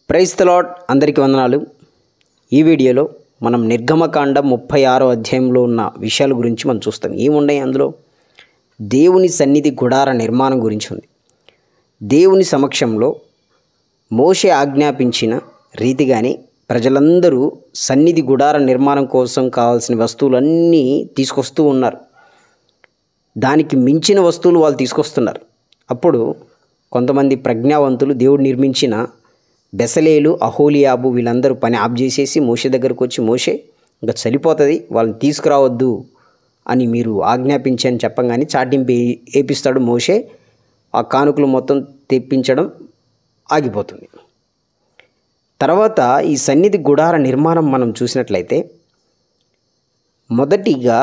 Praise the lord, అందరికీ వందనాలు. ఈ వీడియోలో మనం నిర్గమకాండం 36వ అధ్యాయంలో ఉన్న విషయాల గురించి మనం చూస్తాం. ఏమున్నాయి అందులో? దేవుని సన్నిధి గుడార నిర్మాణం గురించి ఉంది. దేవుని సమక్షంలో మోషే ఆజ్ఞాపించిన రీతిగానే ప్రజలందరూ సన్నిధి గుడార నిర్మాణం కోసం కావాల్సిన వస్తువులన్నీ తీసుకొస్తూ ఉన్నారు. దానికి మించిన వస్తువులు వాళ్ళు తీసుకొస్తున్నారు. అప్పుడు కొంతమంది ప్రజ్ఞావంతులు దేవుడు నిర్మించిన బెసలేలు, అహోలియాబు వీళ్ళందరూ పని ఆఫ్ చేసేసి మోషే దగ్గరకు వచ్చి, మోషే ఇంకా చనిపోతుంది, వాళ్ళని తీసుకురావద్దు అని మీరు ఆజ్ఞాపించని చెప్పగానే చాటింపు ఏపిస్తాడు మోషే. ఆ కానుకలు మొత్తం తెప్పించడం ఆగిపోతుంది. తర్వాత ఈ సన్నిధి గుడార నిర్మాణం మనం చూసినట్లయితే మొదటిగా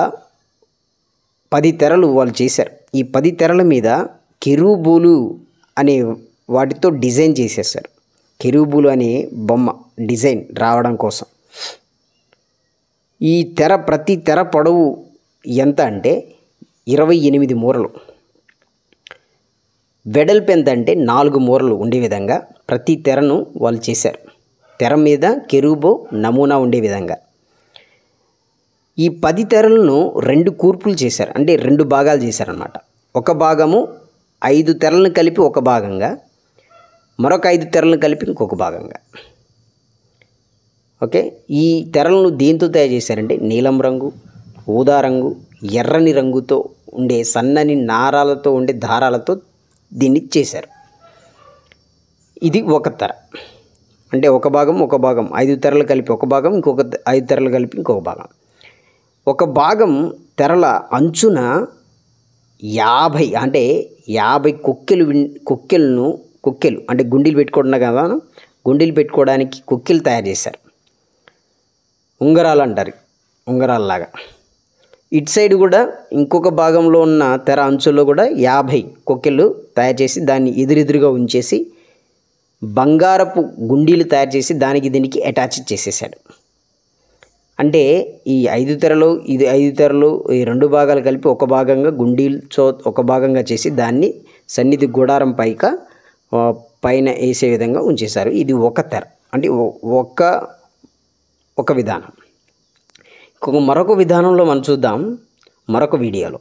10 తెరలు వాళ్ళు చేశారు. ఈ 10 తెరల మీద కెరూబులు అనే వాటితో డిజైన్ చేసేసారు. కెరూబులు అనే బొమ్మ డిజైన్ రావడం కోసం ఈ ప్రతి తెర పొడవు ఎంత అంటే 28 మూరలు, వెడల్పు ఎంత అంటే 4 మూరలు ఉండే విధంగా ప్రతి తెరను వాళ్ళు చేశారు. తెర మీద కెరూబు నమూనా ఉండే విధంగా ఈ 10 తెరలను 2 కూర్పులు చేశారు. అంటే 2 భాగాలు చేశారన్నమాట. ఒక భాగము 5 తెరలను కలిపి ఒక భాగంగా, మరొక 5 తెరలను కలిపి ఇంకొక భాగంగా. ఓకే, ఈ తెరలను దేంతో తయారు చేశారంటే నీలం రంగు, ఊదా రంగు, ఎర్రని రంగుతో ఉండే సన్నని నారాలతో ఉండే దారాలతో దీన్ని చేశారు. ఇది ఒక తెర. అంటే ఒక భాగం 5 తెరలు కలిపి ఒక భాగం, ఇంకొక 5 తెరలు కలిపి ఇంకొక భాగం. ఒక భాగం తెరల అంచున 50 కొక్కెలు అంటే గుండీలు పెట్టుకుంటున్నా కదా, గుండీలు పెట్టుకోవడానికి కొక్కెలు తయారు చేశారు. ఉంగరాలు అంటారు, ఉంగరాలలాగా. ఇటు సైడ్ కూడా ఇంకొక భాగంలో ఉన్న తెర అంచుల్లో కూడా 50 కొక్కెలు తయారు చేసి దాన్ని ఎదురెదురుగా ఉంచేసి బంగారపు గుండీలు తయారు చేసి దీనికి అటాచ్ చేసేసాడు. అంటే ఈ 5 తెరలు, ఇది 5 తెరలు, ఈ 2 భాగాలు కలిపి ఒక భాగంగా గుండీలతో ఒక భాగంగా చేసి దాన్ని సన్నిధి గుడారం పైన వేసే విధంగా ఉంచేశారు. ఇది ఒక తెర, అంటే ఒక విధానం. మరొక విధానంలో మనం చూద్దాం మరొక వీడియోలో.